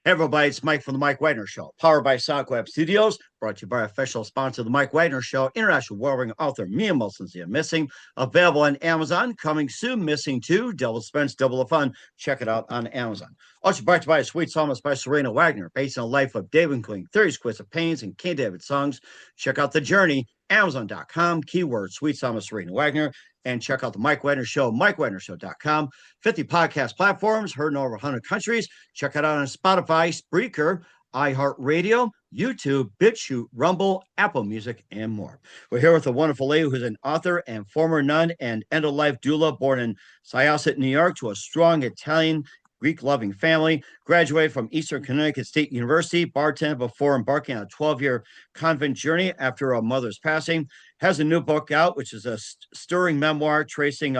Hey everybody, it's Mike from the Mike Wagner Show, powered by SoundCloud Studios, brought to you by our official sponsor, the Mike Wagner Show, international warring author Mia Molson's Missing, available on Amazon, coming soon, Missing 2, Double Suspense, Double the Fun. Check it out on Amazon. Also brought to you by Sweet Psalmist by Serena Wagner, based on the life of David Queen, 30 Squares of Pains, and King David songs. Check out The Journey, Amazon.com, keyword Sweet Psalmist Serena Wagner, and check out the Mike Wagner Show, MikeWagnerShow.com. 50 podcast platforms, heard in over 100 countries. Check it out on Spotify, Spreaker, iHeartRadio, YouTube, BitChute, Rumble, Apple Music, and more. We're here with a wonderful lady who's an author and former nun and end-of-life doula, born in Syosset, New York, to a strong Italian Greek-loving family, graduated from Eastern Connecticut State University, bartended before embarking on a 12-year convent journey after her mother's passing, has a new book out, which is a stirring memoir tracing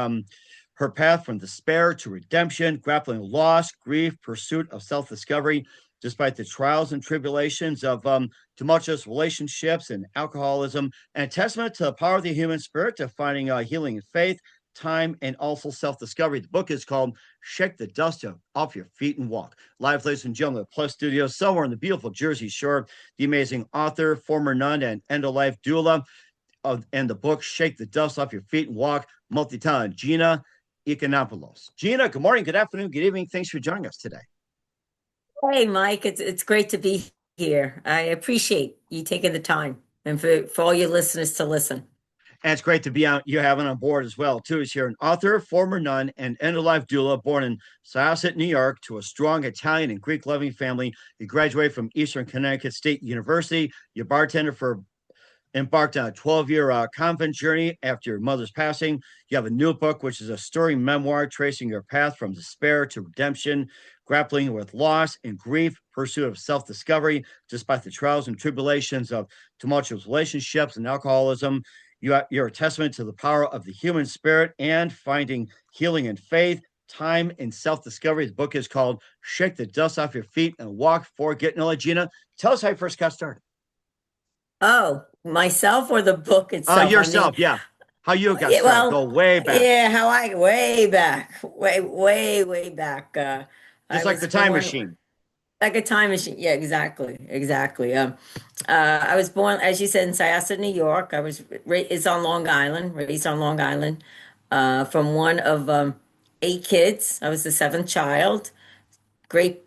her path from despair to redemption, grappling with loss, grief, pursuit of self-discovery, despite the trials and tribulations of tumultuous relationships and alcoholism, and a testament to the power of the human spirit to finding healing in faith, time, and also self-discovery. The book is called Shake the Dust Off Your Feet and Walk. Live, ladies and gentlemen, at Plus Studios, somewhere in the beautiful Jersey Shore, the amazing author, former nun, and end-of-life doula, and the book Shake the Dust Off Your Feet and Walk, multi-talented Gina Econompoulos. Gina, good morning, good afternoon, good evening. Thanks for joining us today. Hey, Mike, it's great to be here. I appreciate you taking the time and for all your listeners to listen. And it's great to be on you having on board as well, too. You're an author, former nun, and end-of-life doula, born in Syosset, New York, to a strong Italian and Greek-loving family. You graduated from Eastern Connecticut State University. You embarked on a 12-year convent journey after your mother's passing. You have a new book, which is a stirring memoir tracing your path from despair to redemption, grappling with loss and grief, pursuit of self-discovery, despite the trials and tribulations of tumultuous relationships and alcoholism. You're a testament to the power of the human spirit and finding healing in faith, time, and self-discovery. The book is called Shake the Dust Off Your Feet and Walk Forward. Gina, tell us how you first got started. Oh, myself or the book itself? Yourself, yeah. How you got started? Go way back. Yeah, way back, way back. Just like the time machine. Like a time machine. Yeah, exactly. I was born, as you said, in Syosset, New York. It's on Long Island, raised on Long Island, from one of 8 kids. I was the 7th child. Great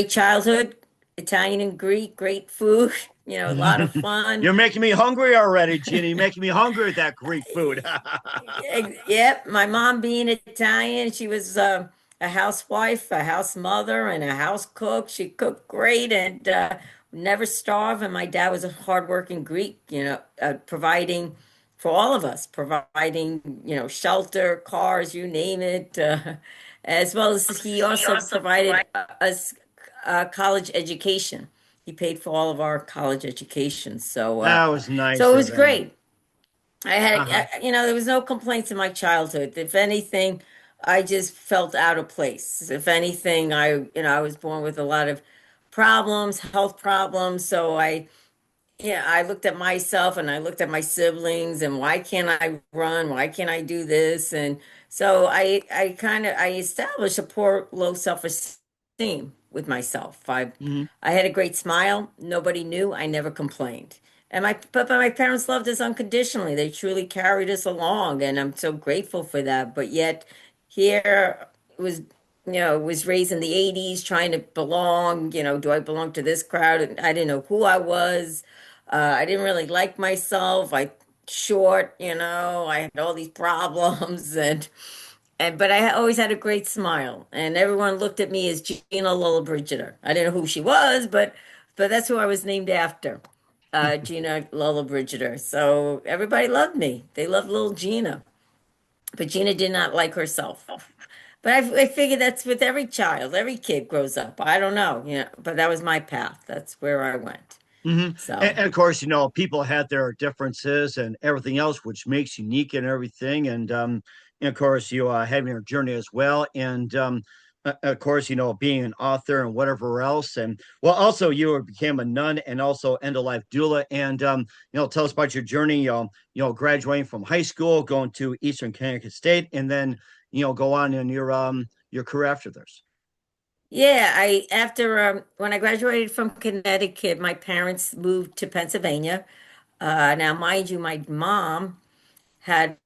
childhood, Italian and Greek, great food, a lot of fun. You're making me hungry already, Ginny. You're making me hungry with that Greek food. Yep, my mom being Italian, she was a housewife, a house mother, and a house cook. She cooked great and never starved. And my dad was a hardworking Greek, providing for all of us, providing, shelter, cars, you name it, as well as he also provided us college education. He paid for all of our college education. So that was nice. So it was great. I had, there was no complaints in my childhood. If anything, I just felt out of place. If anything, I was born with a lot of problems, health problems. So I looked at myself and I looked at my siblings and why can't I run? Why can't I do this? And so I established a poor, low self-esteem with myself. I had a great smile. Nobody knew. I never complained. But my parents loved us unconditionally. They truly carried us along, and I'm so grateful for that. But yet, here was raised in the '80s, trying to belong. Do I belong to this crowd? I didn't know who I was. I didn't really like myself. Short. I had all these problems, but I always had a great smile, and everyone looked at me as Gina Lollobrigida. I didn't know who she was, but that's who I was named after. Gina Lollobrigida. So everybody loved me. They loved little Gina. But Gina did not like herself. But I figured that's with every child. Every kid grows up. I don't know. But that was my path. That's where I went. So, and of course, people had their differences and everything else, which makes unique and everything. And of course, you having your journey as well. And of course, being an author and whatever else. And well, also you became a nun and also end-of-life doula. And, tell us about your journey, graduating from high school, going to Eastern Connecticut State, and then, go on in your career after this. Yeah, I after when I graduated from Connecticut, my parents moved to Pennsylvania. Now, mind you, my mom had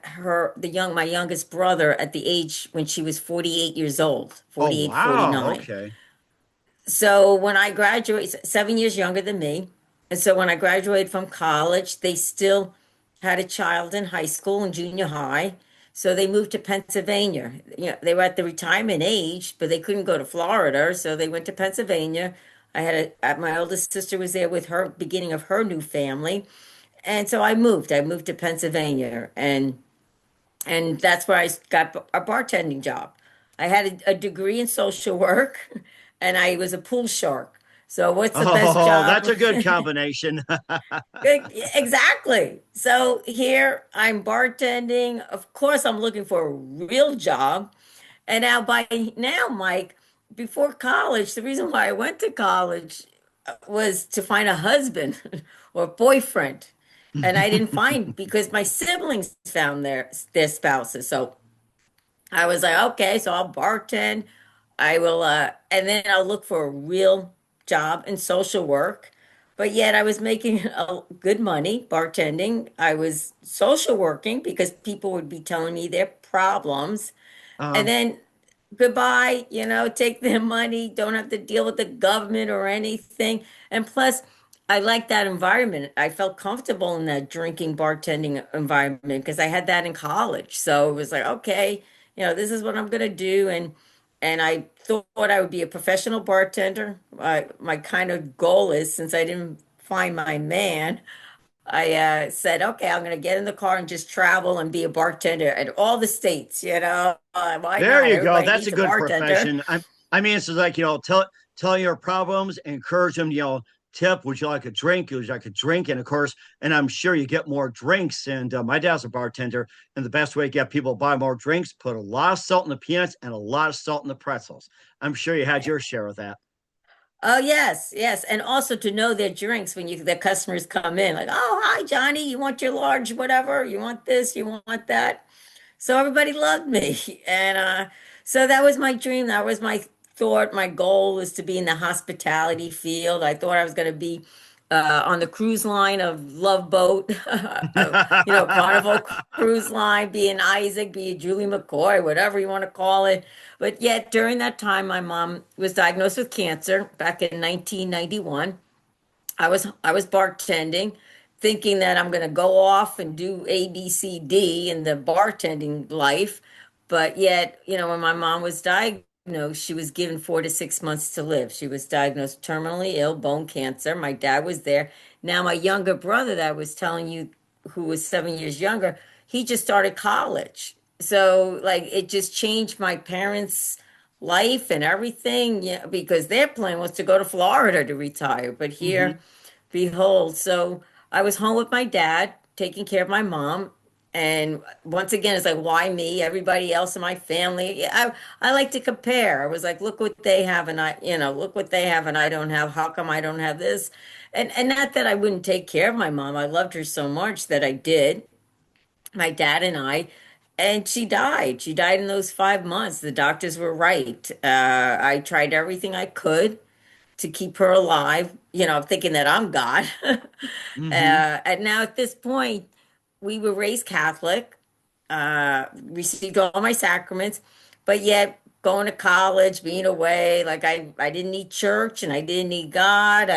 my youngest brother at the age when she was 48 years old, Oh, 48, wow. 49. Okay. So when I graduated, 7 years younger than me. And so when I graduated from college, they still had a child in high school and junior high. So they moved to Pennsylvania. They were at the retirement age, but they couldn't go to Florida. So they went to Pennsylvania. My oldest sister was there with her beginning of her new family. And so I moved. I moved to Pennsylvania and that's where I got a bartending job. I had a degree in social work, and I was a pool shark. So what's the best Oh, job? that's a good combination. Exactly. So here I'm bartending. Of course, I'm looking for a real job. And now by now, Mike, before college, the reason why I went to college was to find a husband or boyfriend. And I didn't find because my siblings found their spouses. So I was like, okay, so I'll bartend. I will, and then I'll look for a real job in social work. But yet I was making good money bartending. I was social working because people would be telling me their problems. And Um, then goodbye, take their money, don't have to deal with the government or anything. And plus, I like that environment. I felt comfortable in that drinking, bartending environment because I had that in college. So it was like, okay, this is what I'm gonna do. And I thought I would be a professional bartender. My kind of goal is since I didn't find my man, I said, okay, I'm going to get in the car and just travel and be a bartender at all the states, why there not? you go. Everybody That's a needs a good bartender. profession. I mean, it's like, tell your problems, encourage them, tip, would you like a drink? Would you like a drink? And of course, and I'm sure you get more drinks. And my dad's a bartender. And the best way to get people to buy more drinks, put a lot of salt in the peanuts and a lot of salt in the pretzels. I'm sure you had your share of that. Oh, yes, yes. And also to know their drinks when the customers come in, like, oh, hi, Johnny, you want your large whatever? You want this? You want that? So everybody loved me. And so that was my dream. That was my thought. My goal was to be in the hospitality field. I thought I was going to be on the cruise line of Love Boat, Carnival Cruise Line, be an Isaac, be a Julie McCoy, whatever you want to call it. But yet during that time, my mom was diagnosed with cancer back in 1991. I was bartending, thinking that I'm going to go off and do A, B, C, D in the bartending life. But yet, when my mom was diagnosed, she was given 4 to 6 months to live. She was diagnosed terminally ill, bone cancer. My dad was there. Now, my younger brother that I was telling you, who was 7 years younger, he just started college. So, like, it just changed my parents' life and everything, yeah, because their plan was to go to Florida to retire. But Hmm. here, behold, so I was home with my dad, taking care of my mom. And once again, it's like, why me? Everybody else in my family. Yeah, I like to compare. I was like, look what they have, and look what they have, and I don't have. How come I don't have this? And not that I wouldn't take care of my mom. I loved her so much that I did. My dad and I, and she died. She died in those 5 months. The doctors were right. I tried everything I could to keep her alive, thinking that I'm God. Hmm. And now at this point, we were raised Catholic, received all my sacraments, but yet going to college, being away, like I didn't need church and I didn't need God.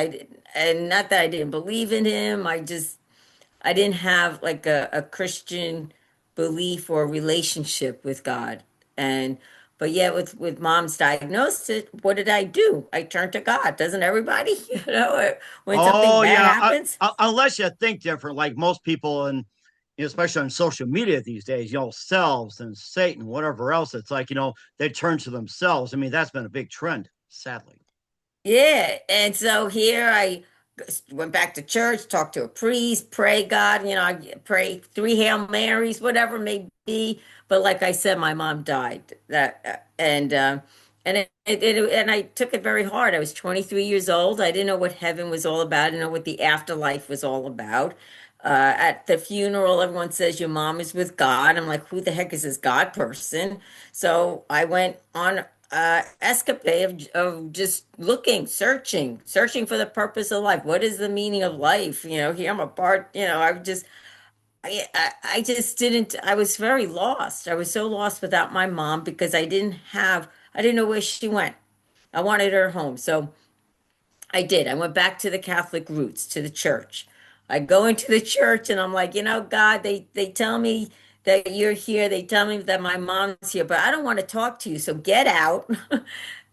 And not that I didn't believe in him. I didn't have like a Christian belief or relationship with God. And but yet with mom's diagnosis, what did I do? I turned to God. Doesn't everybody? When something Oh, bad yeah. happens? Unless you think different, like most people, and especially on social media these days, selves and Satan, whatever else, it's like, they turn to themselves. I mean, that's been a big trend, sadly. Yeah. And so here I went back to church, talked to a priest, pray God, I pray three Hail Marys, whatever it may be. But like I said, my mom died. And I took it very hard. I was 23 years old. I didn't know what heaven was all about. I didn't know what the afterlife was all about. At the funeral, everyone says your mom is with God. I'm like, who the heck is this God person? So I went on. escapade of just looking, searching for the purpose of life. What is the meaning of life? Here I'm a part, I just didn't, I was very lost. I was so lost without my mom because I didn't know where she went. I wanted her home. So I did. I went back to the Catholic roots, to the church. I go into the church and I'm like, God, they tell me that you're here. They tell me that my mom's here, but I don't want to talk to you. So get out.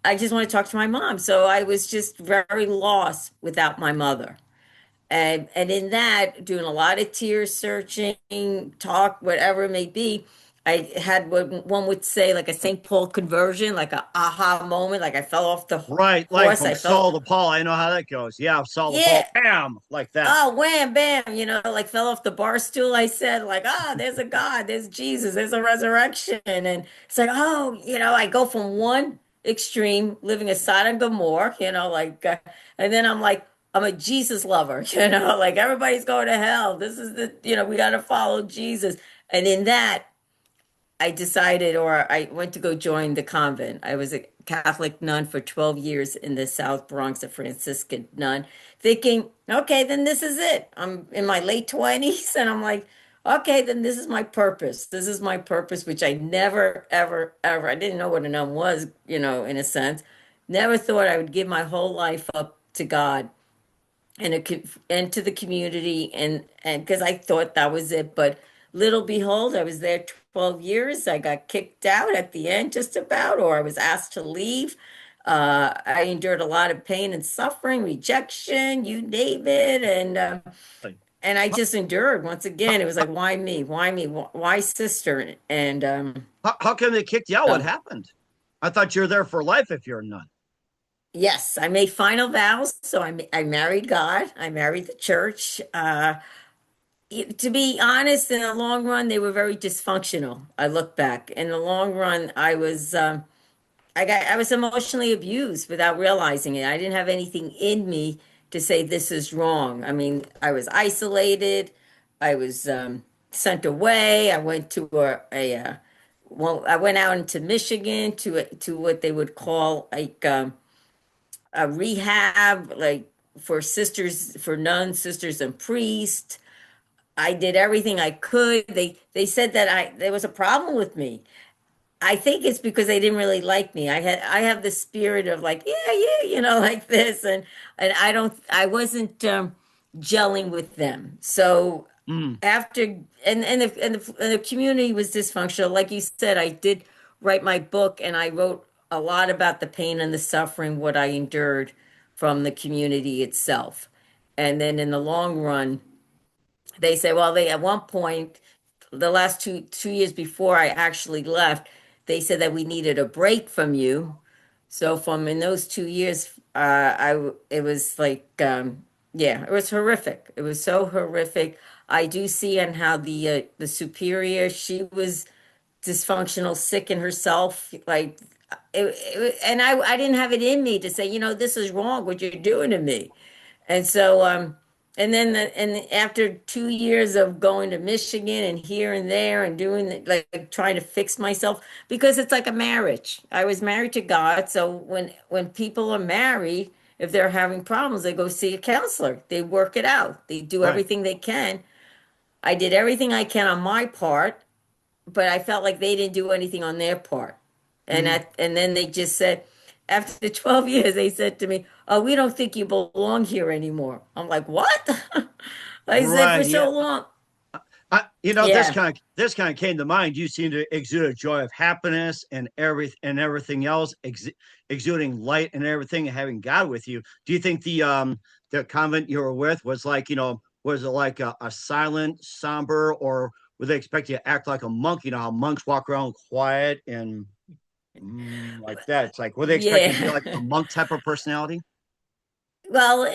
I just want to talk to my mom. So I was just very lost without my mother. And in that, doing a lot of tear searching, talk, whatever it may be, I had what one would say like a St. Paul conversion, like a aha moment, like I fell off the Right, like horse. from I felt, Saul to Paul. I know how that goes. Yeah, Saul to Paul, yeah, bam, like that. oh, wham, bam, like fell off the bar stool. I said, like, there's a God, there's Jesus, there's a resurrection. And it's like, I go from one extreme, living a Sodom and Gomorrah, and then I'm like, I'm a Jesus lover, like everybody's going to hell. This is we got to follow Jesus. And in that, I decided, or I went to go join the convent. I was a Catholic nun for 12 years in the South Bronx, a Franciscan nun, thinking, okay, then this is it. I'm in my late 20s, and I'm like, okay, then this is my purpose. This is my purpose, which I never, ever, ever, I didn't know what a nun was, in a sense. Never thought I would give my whole life up to God and to the community and because I thought that was it, but little behold, I was there 12 years. I got kicked out at the end just about, or I was asked to leave. I endured a lot of pain and suffering, rejection, you name it, Like, and I how, just endured. Once again, it was like, why me? Why me? Why sister? And how come they kicked you out? What so happened? I thought you were there for life if you're a nun. yes, I made final vows. So I married God. I married the church. To be honest, in the long run, they were very dysfunctional. I look back. In the long run, I was emotionally abused without realizing it. I didn't have anything in me to say this is wrong. I mean, I was isolated. I was sent away. I went to well, I went out into Michigan to what they would call like a rehab, like for sisters, for nuns, sisters, and priests. I did everything I could. They said that there was a problem with me. I think it's because they didn't really like me. I have the spirit of like, yeah, yeah, like this, and I wasn't gelling with them. So Mm. after and the community was dysfunctional. Like you said, I did write my book, and I wrote a lot about the pain and the suffering, what I endured from the community itself. And then in the long run, they say, well, they at one point, the last two years before I actually left, they said that we needed a break from you. So from in those 2 years, it was like yeah, it was horrific. It was so horrific. I do see on how the superior, she was dysfunctional, sick in herself, like and I didn't have it in me to say, this is wrong what you're doing to me. And so, and after 2 years of going to Michigan and here and there and doing like trying to fix myself, because it's like a marriage. I was married to God, so when people are married, if they're having problems, they go see a counselor. They work it out. They do Right. everything they can. I did everything I can on my part, but I felt like they didn't do anything on their part. Mm. And then they just said, after the 12 years, they said to me, "Oh, we don't think you belong here anymore." I'm like, "What?" I said, "For Right. Yeah. so long." This Yeah. kind of came to mind. You seem to exude a joy of happiness and everything else, exuding light and everything, and having God with you. Do you think the convent you were with was like was it like a silent, somber, or would they expect you to act like a monk? You know how monks walk around quiet and like that. It's like were they expecting you to be Yeah. like a monk type of personality? Well,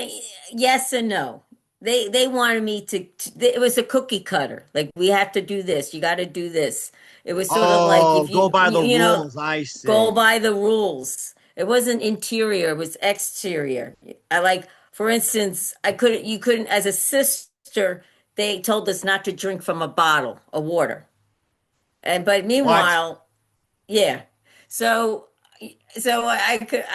yes and no. They wanted me it was a cookie cutter. Like we have to do this. You got to do this. It was sort of like Oh, if go you by the you know rules. I go see. by the rules. It wasn't interior, it was exterior. I like, for instance, you couldn't, as a sister, they told us not to drink from a bottle of water. But What? meanwhile, yeah. So So I could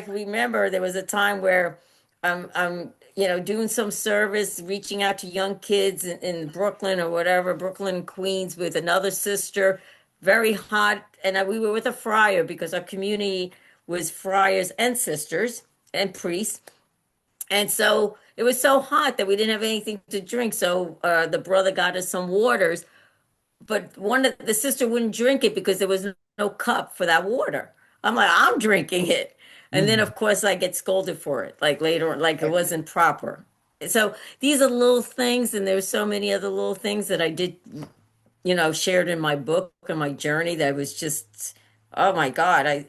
remember there was a time where doing some service, reaching out to young kids in Brooklyn or whatever, Brooklyn, Queens, with another sister, very hot. And we were with a friar because our community was friars and sisters and priests. And so it was so hot that we didn't have anything to drink. So the brother got us some waters, but one of the sister wouldn't drink it because there was no cup for that water. I'm like, I'm drinking it. And then Mhm. of course I get scolded for it, like later, like it wasn't proper. So these are little things, and there's so many other little things that I did, shared in my book and my journey that was just, oh my God.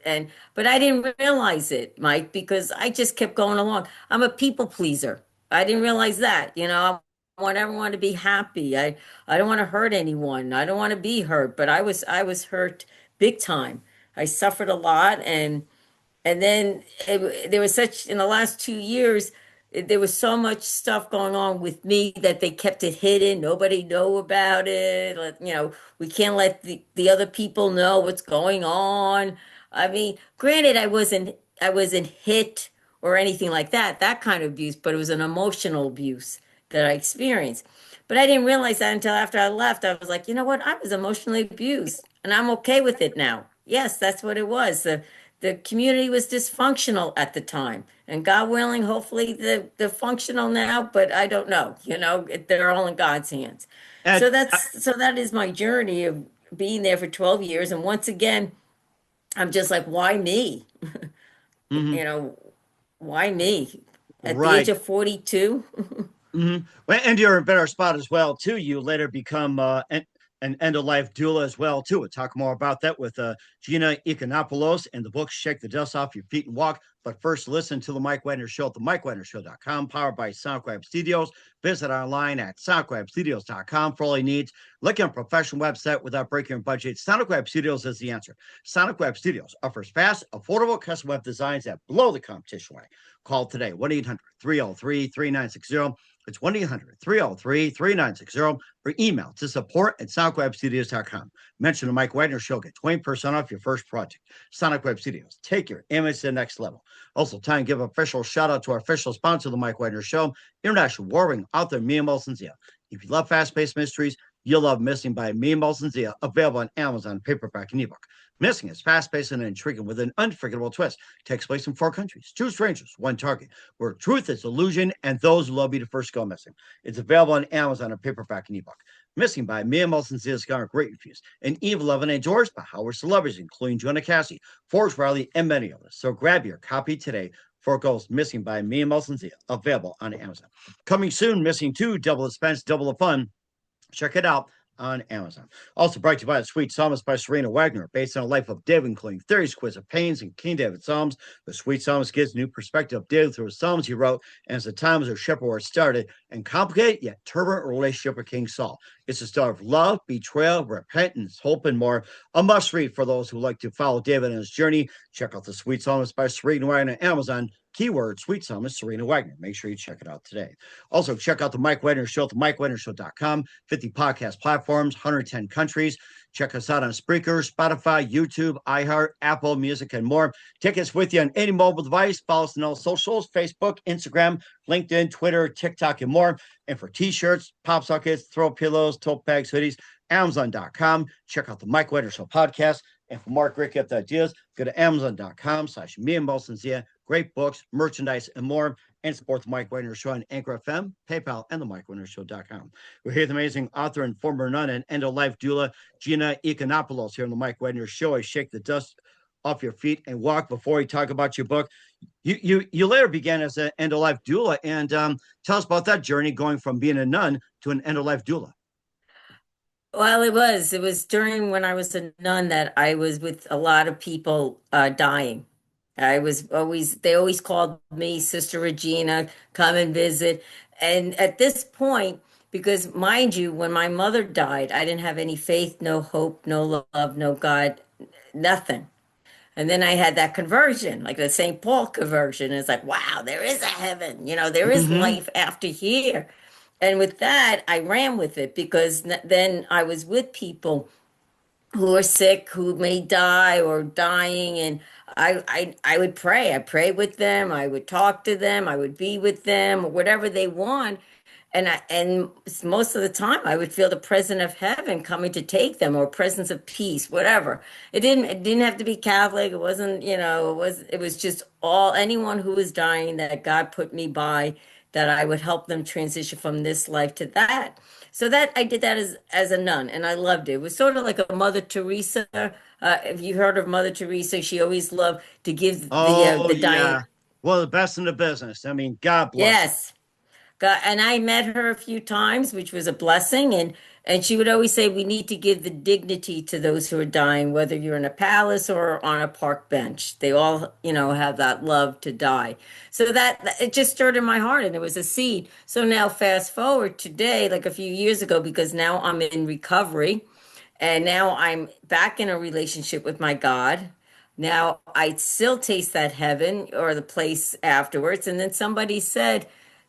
But I didn't realize it, Mike, because I just kept going along. I'm a people pleaser. I didn't realize that, I want everyone to be happy. I don't want to hurt anyone. I don't want to be hurt, but I was hurt big time. I suffered a lot, and then there was such in the last 2 years, there was so much stuff going on with me that they kept it hidden. Nobody know about it. We can't let the other people know what's going on. I mean, granted, I wasn't hit or anything like that, that kind of abuse, but it was an emotional abuse that I experienced. But I didn't realize that until after I left. I was like, you know what? I was emotionally abused, and I'm okay with it now. Yes, that's what it was. The community was dysfunctional at the time, and God willing, hopefully they're functional now, but I don't know. They're all in God's hands. And So that is my journey of being there for 12 years. And once again, I'm just like, why me? mhm, You know, why me? At the age right. of 42? Well, and you're in a better spot as well too. You later become an end of life doula as well too. We'll talk more about that with Gina Econompoulos and the book "Shake the Dust Off Your Feet and Walk." But first, listen to the Mike Wagner Show at the MikeWagnerShow.com, powered by SoundCloud Studios. Visit online at SoundCloudStudios.com for all your needs. Look at a professional website without breaking your budget. SoundCloud Studios is the answer. SoundCloud Studios offers fast, affordable custom web designs that blow the competition away. Call today 1-800-303-3960. It's 1-800-303-3960 or email to support@sonicwebstudios.com. Mention the Mike Wagner Show. Get 20% off your first project. Sonic Web Studios. Take your image to the next level. Also, time to give an official shout out to our official sponsor of the Mike Wagner Show, international warring author Mia Molson-Zia. If you love fast-paced mysteries, you'll love Missing by Mia Molson-Zia, available on Amazon, paperback, and ebook. Missing is fast-paced and intriguing with an unforgettable twist. Takes place in 4 countries, 2 strangers, one target, where truth is illusion and those who love you to first go missing. It's available on Amazon in paperback and ebook. Missing by Mia Molson-Zia's garnered great reviews. And Eve Levin endorsed by Howard celebrities, including Joanna Cassie, Forrest Riley, and many others. So grab your copy today for Goes Missing by Mia Molson-Zia, available on Amazon. Coming soon, Missing 2, Double the Expense, Double the Fun. Check it out on Amazon. Also brought to you by The Sweet Psalmist by Serena Wagner, based on the life of David, including 30 exquisite pains and King David Psalms. The Sweet Psalmist gives new perspective of David through the Psalms he wrote and as the times of shepherd war started, and complicated yet turbulent relationship with King Saul. It's a story of love, betrayal, repentance, hope, and more. A must read for those who like to follow David on his journey. Check out The Sweet Psalmist by Serena Wagner on Amazon. Keyword Sweet Psalmist Serena Wagner. Make sure you check it out today. Also, check out the Mike Wagner Show at the MikeWagnerShow.com, 50 podcast platforms, 110 countries. Check us out on Spreaker, Spotify, YouTube, iHeart, Apple Music, and more. Take us with you on any mobile device. Follow us on all socials: Facebook, Instagram, LinkedIn, Twitter, TikTok, and more. And for t-shirts, pop sockets, throw pillows, tote bags, hoodies, Amazon.com. Check out the Mike Wagner Show podcast. And for more great gift ideas, go to Amazon.com/me and Molson-Zia. Great books, merchandise, and more. And support the Mike Wagner Show on Anchor FM, PayPal, and the MikeWagnerShow.com. We're here with amazing author and former nun and end-of-life doula, Gina Econompoulos, here on the Mike Wagner Show. I shake the dust off your feet and walk. Before we talk about your book, you later began as an end-of-life doula, and tell us about that journey going from being a nun to an end-of-life doula. Well, it was during when I was a nun that I was with a lot of people dying. They always called me Sister Regina, come and visit. And at this point, because mind you, when my mother died, I didn't have any faith, no hope, no love, no God, nothing. And then I had that conversion, like the St. Paul conversion. It's like, wow, there is a heaven, there is Mm-hmm. life after here. And with that, I ran with it because then I was with people who are sick, who may die or dying. And I would pray. I prayed with them. I would talk to them. I would be with them, whatever they want. And most of the time I would feel the presence of heaven coming to take them, or presence of peace, whatever. It didn't have to be Catholic. It wasn't, it was just all anyone who was dying that God put me by, that I would help them transition from this life to that. So that I did that as a nun, and I loved it. It was sort of like a Mother Teresa. If you heard of Mother Teresa, she always loved to give Oh, the dying. yeah. Well, the best in the business. I mean, God bless her. Yes. And I met her a few times, which was a blessing. And she would always say, we need to give the dignity to those who are dying, whether you're in a palace or on a park bench. They all, have that love to die. So it just stirred in my heart, and it was a seed. So now fast forward today, like a few years ago, because now I'm in recovery, and now I'm back in a relationship with my God. Now I still taste that heaven or the place afterwards. And then somebody said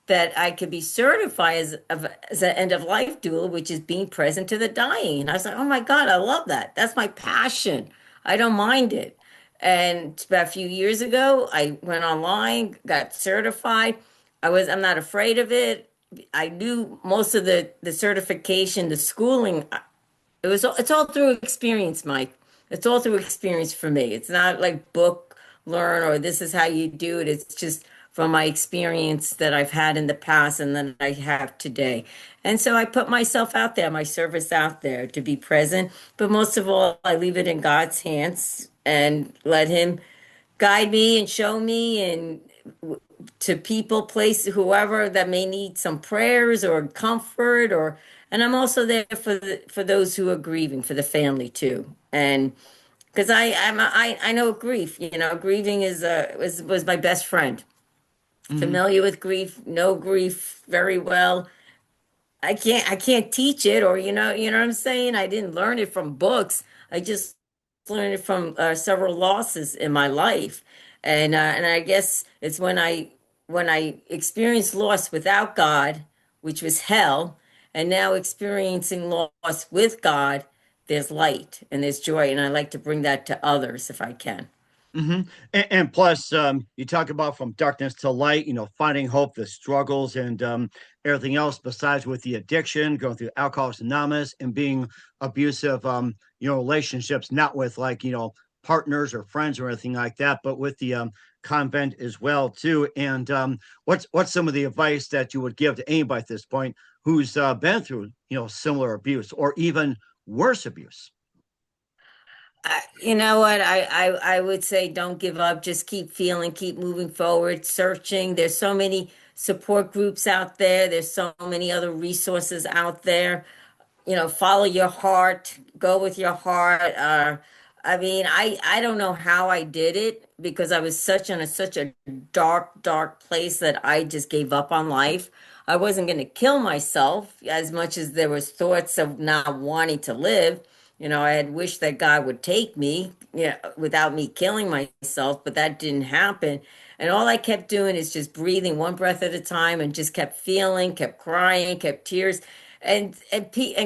that I could be certified as an end of life doula, which is being present to the dying. And I was like, oh my God, I love that. That's my passion. I don't mind it. And about a few years ago, I went online, got certified. I'm not afraid of it. I knew most of the certification, the schooling. It's all through experience, Mike. It's all through experience for me. It's not like book learn or this is how you do it. It's just from my experience that I've had in the past and that I have today. And so I put myself out there, my service out there to be present. But most of all, I leave it in God's hands and let Him guide me and show me, and to people, place, whoever that may need some prayers or comfort, or and I'm also there for those who are grieving, for the family too. And because I know grief, grieving was my best friend. Hmm. Familiar with grief, know grief very well. I can't teach it, or what I'm saying. I didn't learn it from books. I just learned it from several losses in my life, and I guess it's when I experienced loss without God, which was hell, and now experiencing loss with God, there's light and there's joy, and I like to bring that to others if I can. Hmm. And plus, you talk about from darkness to light, finding hope, the struggles, and everything else besides with the addiction, going through Alcoholics Anonymous, and being abusive, relationships, not with like, partners or friends or anything like that, but with the convent as well, too. And what's some of the advice that you would give to anybody at this point who's been through, similar abuse or even worse abuse? You know what? I would say don't give up. Just keep feeling, keep moving forward, searching. There's so many support groups out there. There's so many other resources out there. Follow your heart, go with your heart. I mean, I don't know how I did it, because I was such a dark, dark place that I just gave up on life. I wasn't going to kill myself as much as there was thoughts of not wanting to live. I had wished that God would take me, without me killing myself, but that didn't happen. And all I kept doing is just breathing one breath at a time, and just kept feeling, kept crying, kept tears. And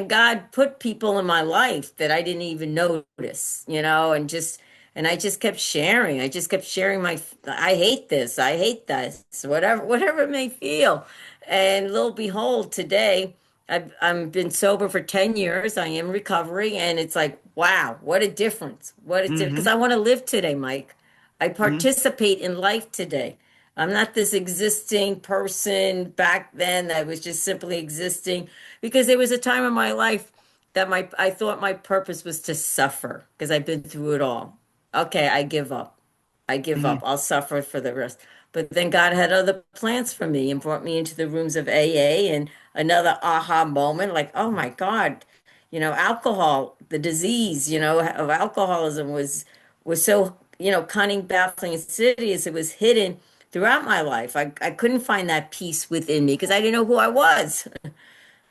God put people in my life that I didn't even notice, and I just kept sharing. I just kept sharing I hate this, I hate that, whatever it may feel. And lo and behold, today I've been sober for 10 years. I am recovering, and it's like, wow, what a difference. What a difference. Because Hmm. I want to live today, Mike. I participate in life today. I'm not this existing person back then that was just simply existing, because there was a time in my life that my I thought my purpose was to suffer, because I've been through it all. Okay, I give up. I give up. Hmm. I'll suffer for the rest. But then God had other plans for me and brought me into the rooms of AA, and another aha moment, like, oh my God, alcohol, the disease, of alcoholism was so, cunning, baffling, insidious. It was hidden throughout my life. I couldn't find that peace within me because I didn't know who I was.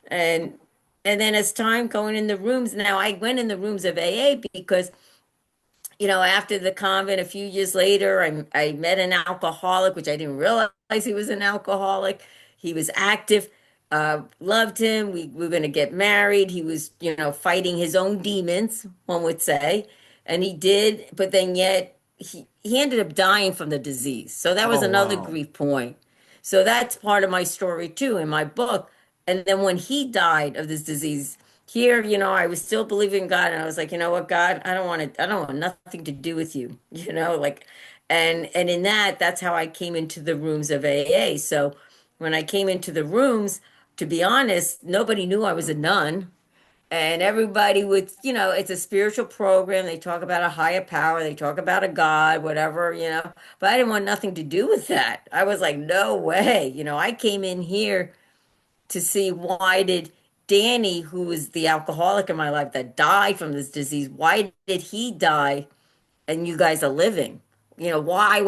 And and then as time going in the rooms, now I went in the rooms of AA because after the convent, a few years later, I met an alcoholic, which I didn't realize he was an alcoholic. He was active, loved him. We were going to get married. He was, fighting his own demons, one would say. And he did, but then yet he ended up dying from the disease. So that was Oh, another wow. grief point. So that's part of my story too in my book. And then when he died of this disease, here, I was still believing in God, and I was like, you know what, God, I don't want nothing to do with you, like, and in that's how I came into the rooms of AA. So when I came into the rooms, to be honest, nobody knew I was a nun. And everybody would, it's a spiritual program. They talk about a higher power, they talk about a God, whatever, but I didn't want nothing to do with that. I was like, no way. I came in here to see why did Danny, who was the alcoholic in my life that died from this disease, why did he die and you guys are living? Why?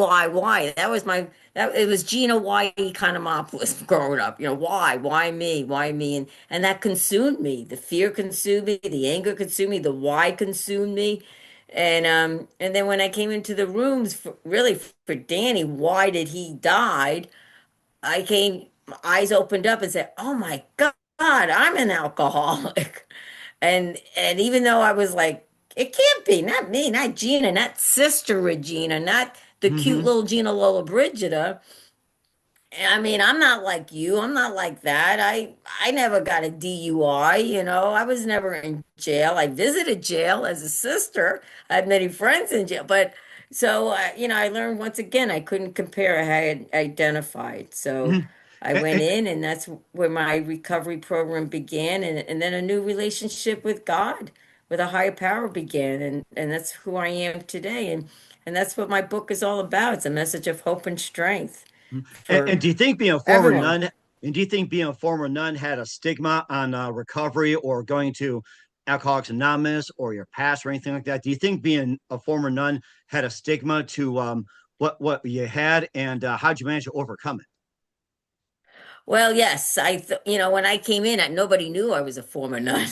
That was that it was Gina Econompoulos growing up. Why me? Why me? And that consumed me. The fear consumed me, the anger consumed me, the why consumed me. And then when I came into the rooms really for Danny, why did he died? I came, my eyes opened up and said, "Oh my God, I'm an alcoholic." And even though I was like, it can't be, not me, not Gina, not Sister Regina, not the cute Hmm. little Gina Lola Brigida. I mean, I'm not like you. I'm not like that. I never got a DUI, I was never in jail. I visited jail as a sister. I had many friends in jail, but so I learned once again I couldn't compare. I had identified. So Hmm. I went in, and that's where my recovery program began, and then a new relationship with God, with a higher power began, and that's who I am today, and that's what my book is all about. It's a message of hope and strength for And do you think being a former everyone. nun, and do you think being a former nun had a stigma on recovery or going to Alcoholics Anonymous or your past or anything like that? Do you think being a former nun had a stigma to what you had, and how'd you manage to overcome it? Well, yes, when I came in, nobody knew I was a former nun.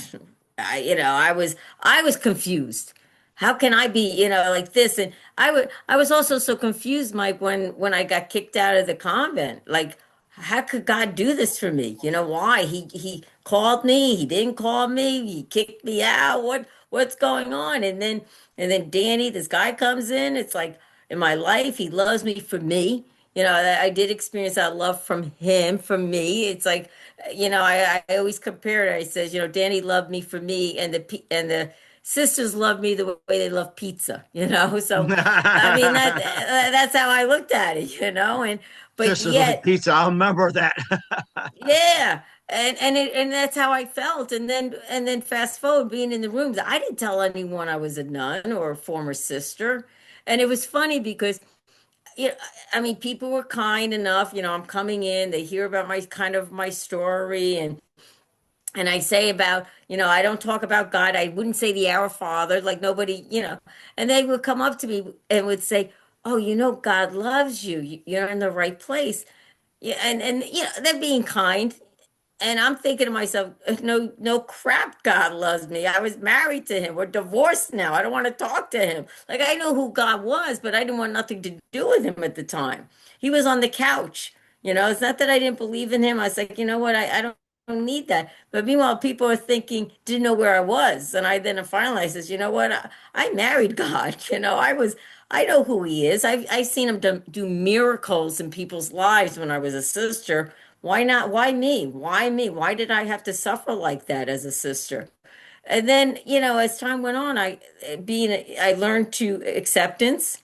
I was confused. How can I be, like this? And I was also so confused, Mike, when I got kicked out of the convent. Like, how could God do this for me? Why? He called me, he didn't call me, he kicked me out. What's going on? And then Danny, this guy comes in. It's like in my life, he loves me for me. I did experience that love from him, from me. It's like, I always compare it. I says, Danny loved me for me, and the sisters love me the way they love pizza. So I mean that's how I looked at it. And but Sisters like yet, pizza, I'll remember that. yeah, and that's how I felt. And then fast forward, being in the rooms, I didn't tell anyone I was a nun or a former sister, and it was funny because yeah, I mean, people were kind enough. I'm coming in, they hear about my story, and I say about, I don't talk about God. I wouldn't say the Our Father, like nobody, and they would come up to me and would say, "Oh, God loves you. You're in the right place." Yeah, and they're being kind, and I'm thinking to myself, no, no crap, God loves me. I was married to him. We're divorced now. I don't want to talk to him. Like, I know who God was, but I didn't want nothing to do with him at the time. He was on the couch. It's not that I didn't believe in him. I was like, you know what? I don't need that. But meanwhile, people are thinking, didn't know where I was. And I then finally I says, you know what? I married God. I know who he is. I've seen him do miracles in people's lives when I was a sister. Why not? Why me? Why me? Why did I have to suffer like that as a sister? And then, as time went on, I learned to acceptance.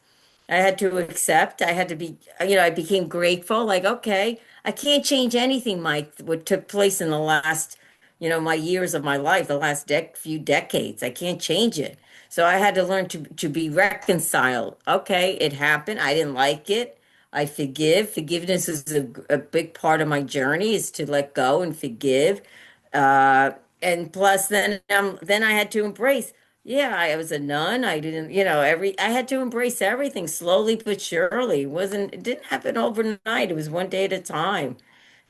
I had to accept. I had to be, I became grateful. Like, okay, I can't change anything, Mike, what took place in the last, my years of my life, the last few decades. I can't change it. So I had to learn to be reconciled. Okay, it happened. I didn't like it. I forgive. Forgiveness is a big part of my journey is to let go and forgive. Uh, and plus, then I had to embrace. Yeah, I was a nun. I didn't, I had to embrace everything slowly but surely. It didn't happen overnight. It was one day at a time.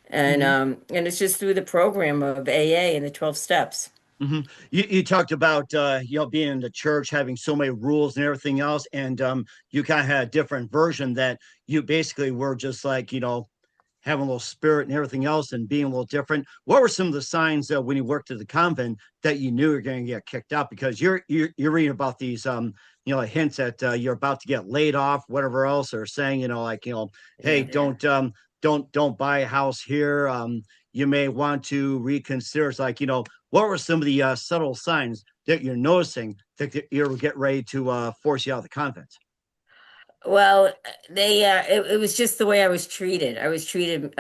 And Hmm. um and it's just through the program of AA and the 12 steps. Hmm. You talked about being in the church, having so many rules and everything else, and you kind of had a different version that you basically were just like having a little spirit and everything else and being a little different. What were some of the signs when you worked at the convent that you knew you were going to get kicked out? Because you're reading about these hints that you're about to get laid off, whatever else, or saying hey, Yeah. don't buy a house here. You may want to reconsider. It's like, what were some of the subtle signs that you're noticing that you're get ready to force you out of the convent? Well, it was just the way I was treated. I was treated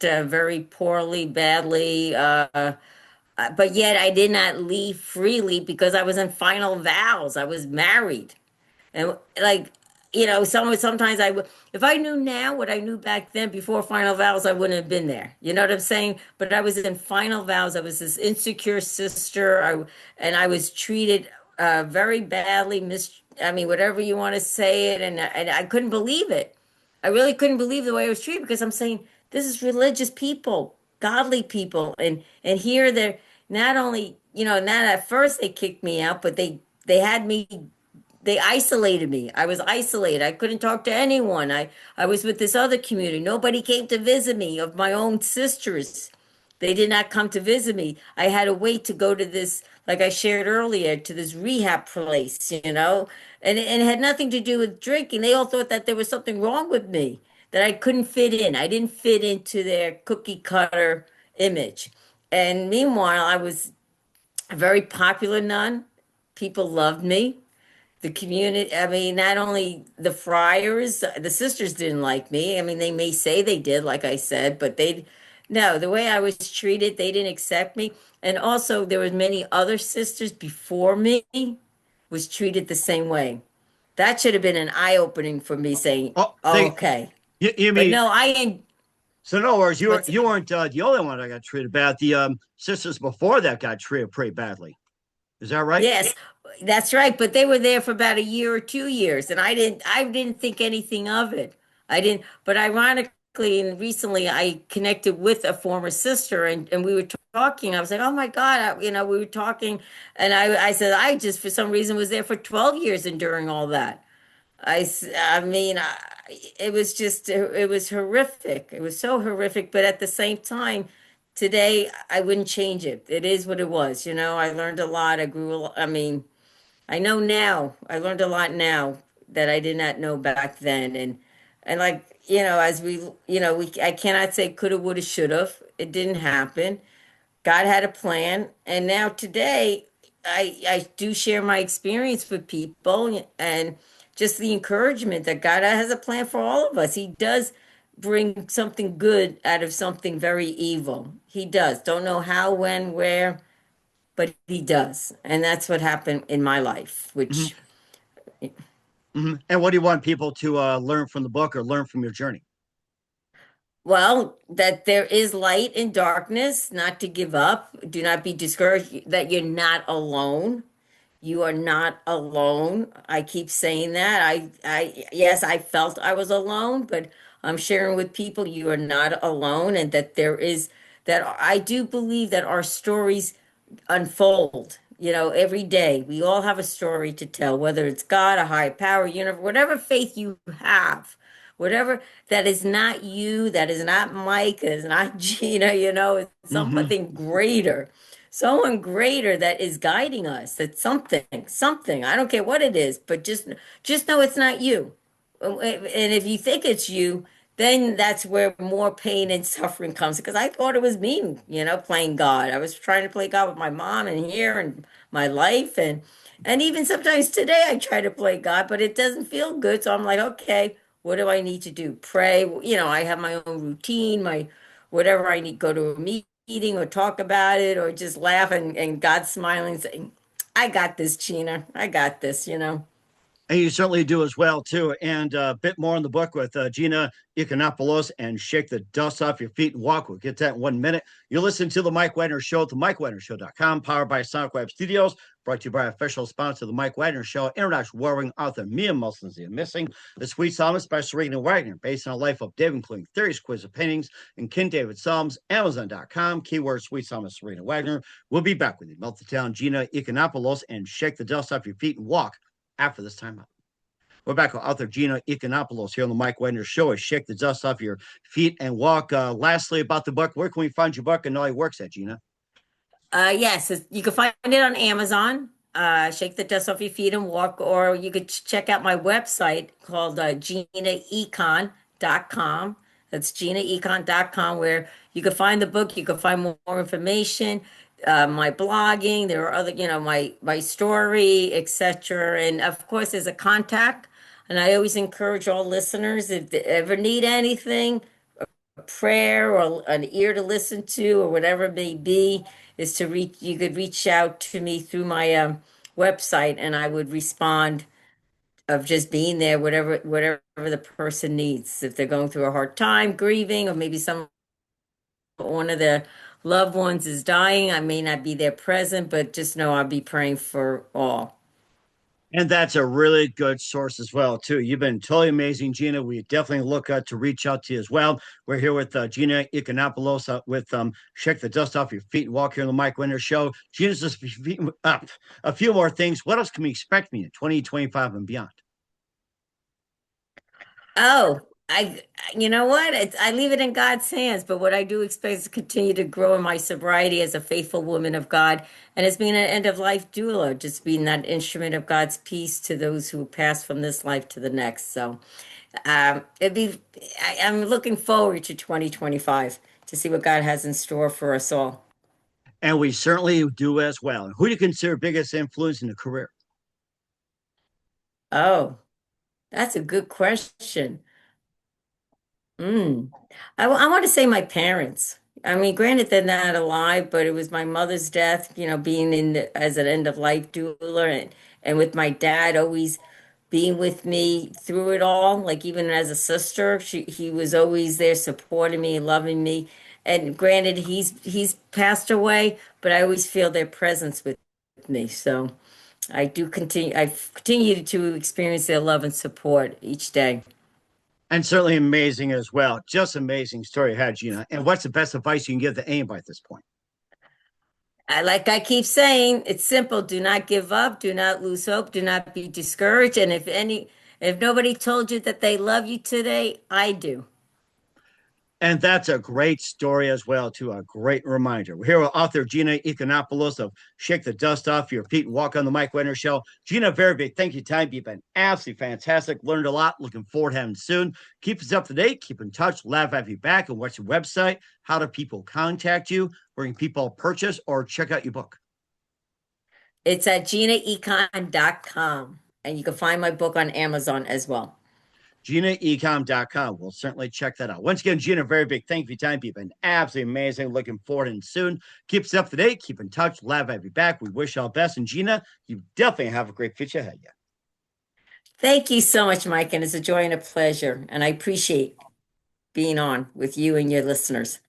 very poorly, badly. But yet I did not leave freely because I was in final vows. I was married. And like, sometimes if I knew now what I knew back then before final vows, I wouldn't have been there. You know what I'm saying? But I was in final vows. I was this insecure sister. And I was treated very badly, I mean, whatever you want to say it. And I couldn't believe it. I really couldn't believe the way I was treated because I'm saying this is religious people, godly people. And here they're not only, not at first they kicked me out, but they had me they isolated me. I was isolated. I couldn't talk to anyone. I was with this other community. Nobody came to visit me of my own sisters. They did not come to visit me. I had to wait to go to this, like I shared earlier, to this rehab place, and it had nothing to do with drinking. They all thought that there was something wrong with me, that I couldn't fit in. I didn't fit into their cookie cutter image. And meanwhile, I was a very popular nun. People loved me. The community, I mean, not only the friars, the sisters didn't like me. I mean, they may say they did, like I said, but no, the way I was treated, they didn't accept me. And also there was many other sisters before me was treated the same way. That should have been an eye opening for me saying, Oh, oh, okay. you But mean no, I ain't, so? In other words, what's, you weren't the only one that got treated bad. The sisters before that got treated pretty badly. Is that right? yes, that's right. But they were there for about a year or 2 years, and I didn't think anything of it. I didn't. But ironically, and recently, I connected with a former sister, and we were talking. I was like, "Oh my God," we were talking, and I said, "I just for some reason was there for 12 years enduring all that." I mean, it was just, it was horrific. It was so horrific. But at the same time, today, I wouldn't change it. It is what it was. I learned a lot. I grew, I mean, I know now, I learned a lot now that I did not know back then. And like, as I cannot say coulda, woulda, shoulda. It didn't happen. God had a plan, and now today I do share my experience with people and just the encouragement that God has a plan for all of us. He does bring something good out of something very evil. He does. Don't know how, when, where, but he does. And that's what happened in my life, Mm-hmm. which, Mm-hmm. And what do you want people to learn from the book or learn from your journey? well, that there is light in darkness, not to give up. Do not be discouraged, that you're not alone. You are not alone. I keep saying that. Yes, I felt I was alone, but I'm sharing with people you are not alone, and that that I do believe that our stories unfold, every day. We all have a story to tell, whether it's God, a higher power, universe, whatever faith you have, whatever that is not you, that is not Mike, that is not Gina, it's Mm-hmm. something greater, someone greater that is guiding us. That's something. I don't care what it is, but just know it's not you. And if you think it's you, then that's where more pain and suffering comes, because I thought it was me, playing God. I was trying to play God with my mom and here and my life, and even sometimes today I try to play God, but it doesn't feel good. So I'm like, okay, what do I need to do? Pray. I have my own routine, my whatever I need, go to a meeting or talk about it or just laugh, and God's smiling saying, I got this, Gina. I got this. And you certainly do as well too. And a bit more in the book with Gina Econompoulos and Shake the Dust Off Your Feet and Walk. We'll get that in 1 minute. You're listening to the Mike Wagner Show at the MikeWagnerShow.com, powered by SoundCloud Studios, brought to you by official sponsor of the Mike Wagner Show, international warring author Mia Muslims the Missing, The Sweet Psalmist by Serena Wagner, based on the life of David, including theories, quiz of paintings, and King David Psalms, Amazon.com, keyword Sweet Psalmist Serena Wagner. We'll be back with you. Melt the town, Gina Econompoulos, and Shake the Dust Off Your Feet and Walk after this time out. We're back with author Gina Econompoulos here on the Mike Wagner Show. Shake the dust off your feet and walk. Lastly, about the book, where can we find your book and all your works at, Gina? Yes, you can find it on Amazon. Shake the dust off your feet and walk, or you could check out my website called GinaEcon.com. That's GinaEcon.com, where you can find the book, you can find more information, my blogging, there are other, my story, etc. And of course, there's a contact. And I always encourage all listeners, if they ever need anything, prayer or an ear to listen to or whatever it may be, is to reach, you could reach out to me through my website, and I would respond of just being there, whatever the person needs. If they're going through a hard time grieving, or maybe one of their loved ones is dying, I may not be there present, but just know I'll be praying for all. And that's a really good source as well, too. You've been totally amazing, Gina. We definitely look to reach out to you as well. We're here with Gina Econompoulos with Shake the Dust Off Your Feet and Walk here on the Mike Winter Show. Gina's just up a few more things. What else can we expect in 2025 and beyond? Oh, you know what? I leave it in God's hands, but what I do expect is to continue to grow in my sobriety as a faithful woman of God, and as being an end of life doula, just being that instrument of God's peace to those who pass from this life to the next. So, it'd be, I'm looking forward to 2025 to see what God has in store for us all. And we certainly do as well. Who do you consider biggest influence in the career? Oh, that's a good question. Mm. I want to say my parents. I mean, granted, they're not alive, but it was my mother's death, being as an end of life doula, and with my dad always being with me through it all, like even as a sister, he was always there supporting me, loving me. And granted, he's passed away, but I always feel their presence with me. So I've continued to experience their love and support each day. And certainly amazing as well. Just amazing story you had, Gina. And what's the best advice you can give to anybody at this point? I keep saying, it's simple. Do not give up. Do not lose hope. Do not be discouraged. And if nobody told you that they love you today, I do. And that's a great story as well, too. A great reminder. We're here with author Gina Econompoulos of Shake the Dust Off Your Feet and Walk on the Mike Winter Show. Gina, very big thank you, time. You've been absolutely fantastic. Learned a lot. Looking forward to having you soon. Keep us up to date. Keep in touch. Love to have you back. And what's your website? How do people contact you? Where can people purchase or check out your book? It's at GinaEcon.com. And you can find my book on Amazon as well. GinaEcom.com. We'll certainly check that out. Once again, Gina, very big thank you for your time. You've been absolutely amazing. Looking forward and soon. Keep us up to date. Keep in touch. Glad to have you back. We wish you all best. And Gina, you definitely have a great future ahead of you. Thank you so much, Mike. And it's a joy and a pleasure. And I appreciate being on with you and your listeners.